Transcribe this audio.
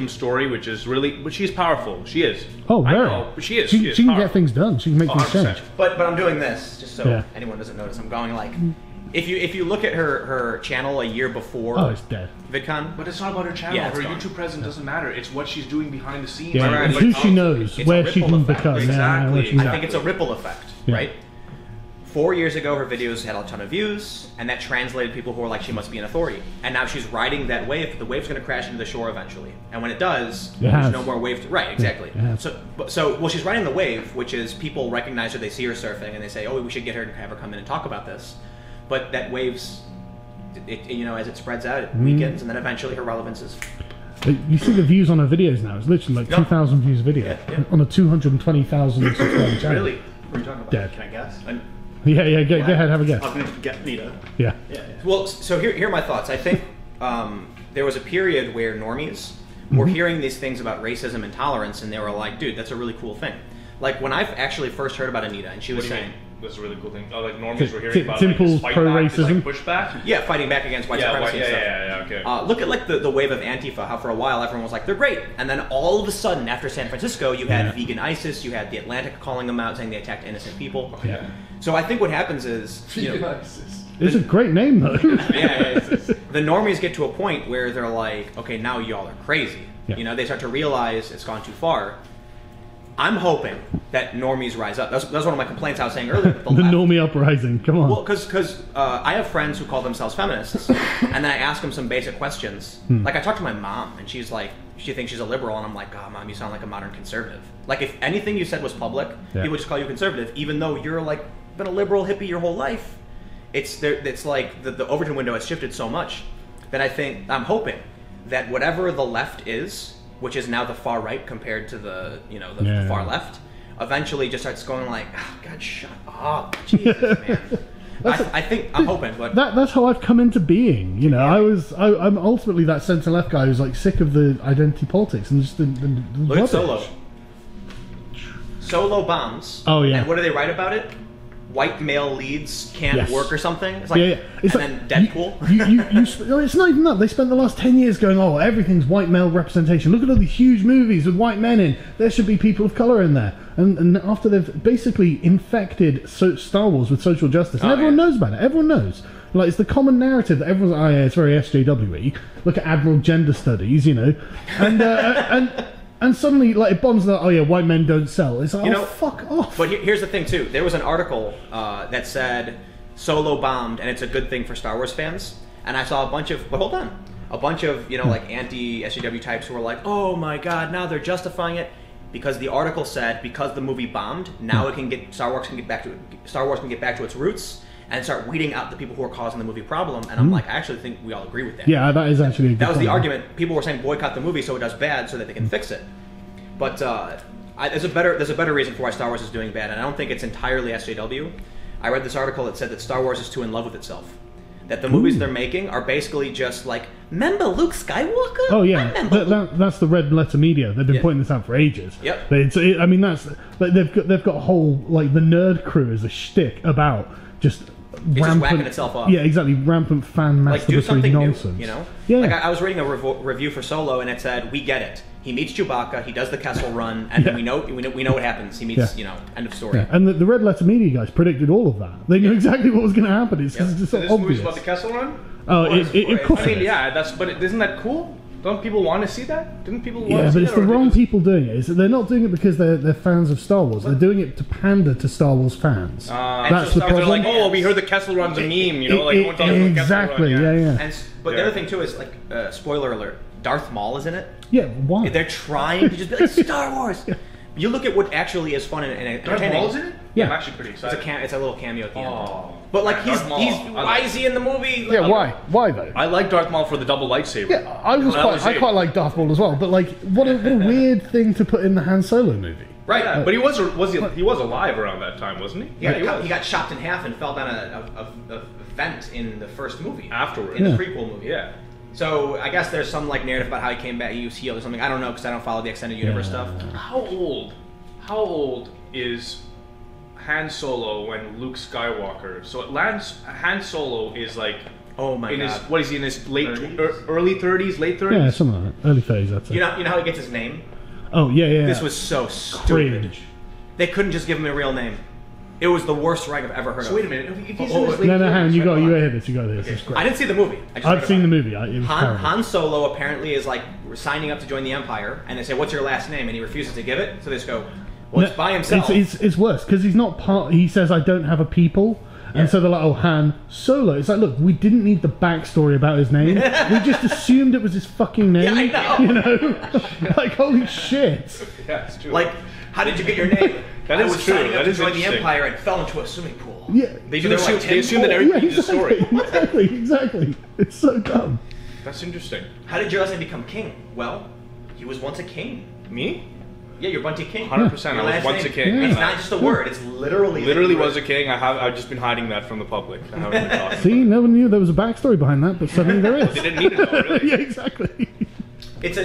story, which is really, but she's powerful. She is. Oh, very. I know, but she is. She can get things done. She can make things 100%. change. But I'm doing this just so anyone doesn't notice. I'm going like, if you look at her channel a year before, oh, it's dead. VidCon. But it's not about her channel. Yeah, her gone. YouTube presence doesn't matter. It's what she's doing behind the scenes. Yeah, Right, it's right. who she knows, It's where a she ripple can effect. become. Exactly. Yeah, I think it's a ripple effect, Yeah. right? 4 years ago, her videos had a ton of views, and that translated people who were like, she must be an authority. And now she's riding that wave. The wave's going to crash into the shore eventually. And when it does, there's no more wave to... Right, exactly. So she's riding the wave, which is people recognize her, they see her surfing, and they say, oh, we should get her and have her come in and talk about this. But that wave's, as it spreads out, it weakens, and then eventually her relevance is... You see the views on her videos now. It's literally like 2,000 views a video on a 220,000 subscriber channel. Really? What are you talking about? Dead. Can I guess? Yeah, go ahead, have a guess. I'm gonna get Nita. Yeah. Well, so here are my thoughts. I think there was a period where normies were hearing these things about racism and tolerance, and they were like, dude, that's a really cool thing. Like, when I actually first heard about Anita, and she was saying... That's a really cool thing. Oh, like normies were hearing about Simple's like, pro-racism. like pushback. Yeah, fighting back against white supremacy and stuff. Okay. Look at like the wave of Antifa, how for a while everyone was like, they're great. And then all of a sudden, after San Francisco, you had vegan ISIS, you had The Atlantic calling them out, saying they attacked innocent people. Yeah. So I think what happens is... Vegan ISIS. It's a great name, though. The normies get to a point where they're like, okay, now y'all are crazy. Yeah. They start to realize it's gone too far. I'm hoping that normies rise up. That's one of my complaints I was saying earlier. The normie uprising, come on. Well, because I have friends who call themselves feminists, and then I ask them some basic questions. Like, I talked to my mom, and she's like, she thinks she's a liberal, and I'm like, oh, Mom, you sound like a modern conservative. Like, if anything you said was public, people just call you conservative, even though you're, like, been a liberal hippie your whole life. It's like the Overton window has shifted so much that I'm hoping that whatever the left is, which is now the far right compared to the far left, eventually just starts going like, oh, God, shut up, Jesus, man. I'm hoping, but that's how I've come into being. I'm ultimately that centre left guy who's like sick of the identity politics and just the look at Solo. Solo bombs. Oh yeah. And what do they write about it? White male leads can't work or something. It's like, It's and then Deadpool. It's not even that. They spent the last 10 years going, oh, everything's white male representation. Look at all these huge movies with white men in. There should be people of colour in there. And after they've basically infected Star Wars with social justice, and everyone knows about it. Everyone knows. Like, it's the common narrative that everyone's like, oh yeah, it's very SJW-y. Look at Admiral Gender Studies, And suddenly, like, it bombs that, oh yeah, white men don't sell. It's like, fuck off. But here's the thing, too. There was an article that said Solo bombed, and it's a good thing for Star Wars fans. And I saw a bunch of like anti-SJW types who were like, oh my God, now they're justifying it. Because the article said, because the movie bombed, now Star Wars can get back to its roots and start weeding out the people who are causing the movie problem. And I'm like, I actually think we all agree with that. Yeah, that is actually a good That was the point. argument. People were saying boycott the movie so it does bad so that they can fix it. But there's a better reason for why Star Wars is doing bad, and I don't think it's entirely SJW. I read this article that said that Star Wars is too in love with itself. That the movies they're making are basically just like, remember Luke Skywalker? Oh yeah, that's the red letter media. They've been pointing this out for ages. Yep. That's like they've got a whole, like, the nerd crew as a shtick about just just whacking itself off. Yeah, exactly. Rampant fan masturbatory nonsense. New, Yeah. Like I was reading a review for Solo, and it said, "We get it. He meets Chewbacca. He does the Kessel Run, and then we know what happens. He meets, end of story." Yeah. And the red letter media guys predicted all of that. They knew exactly what was going to happen. It's just so This obvious. movie's about the Kessel Run. Oh, of course. I mean, but isn't that cool? Don't people want to see that? Didn't people want to see that? Yeah, but it's the wrong people doing it. They're not doing it because they're fans of Star Wars. They're doing it to pander to Star Wars fans. That's the problem. They're like, oh, we heard the Kessel Run's a meme, Exactly, yeah. But the other thing, too, is, like, spoiler alert, Darth Maul is in it. Yeah, why? They're trying to just be like, Star Wars! You look at what actually is fun and entertaining. Darth Maul's in it? Yeah. I'm actually pretty excited. It's a little cameo at the end. But, like, why is he in the movie? Yeah, why? Why, though? I like Darth Maul for the double lightsaber. Yeah, I quite like Darth Maul as well, but, like, what a weird thing to put in the Han Solo movie. Right. Yeah, but he was alive around that time, wasn't he? Yeah, he got chopped in half and fell down a vent in the first movie. Afterwards. In the prequel movie. Yeah. So I guess there's some like narrative about how he came back, he was healed or something. I don't know because I don't follow the extended universe stuff. How old is Han Solo when Luke Skywalker? So Han Solo is like Oh my god! What is he in his late 30s? early 30s, late 30s? Yeah, something like that. Early 30s, I'd say. You know how he gets his name? Oh, yeah. This was so stupid. Cringe. They couldn't just give him a real name. It was the worst rank I've ever heard So of. wait a minute. If he's in his late No, 30s, hang on, you got to right? hear this. You got to hear this. It's great. I didn't see the movie. I've seen the movie. It was terrible. Han Solo apparently is like signing up to join the Empire, and they say, "What's your last name?" And he refuses to give it. So they just go, "Well, it's by himself." It's worse because he's not part. He says, "I don't have a people." And so they're like, "Oh, Han Solo." It's like, look, we didn't need the backstory about his name. We just assumed it was his fucking name. Yeah, I know. You know, like holy shit. Yeah, it's true. Like, how did you get your name? That I is was true. signing up That to is join the interesting. Empire and fell into a swimming pool. Yeah, They So do there were assume, like they assume that 10 everybody yeah, needs a story. exactly. It's so dumb. That's interesting. How did your last name become king? Well, he was once a king. Me? Yeah, you're Bunty King. 100%. Your I was last once a name. king. Yeah. It's not just a word. It's literally. Literally was a king. I've just been hiding that from the public. I haven't been talking. See, no one knew there was a backstory behind that, but suddenly there is. They didn't need to know, really. Yeah, exactly. It's a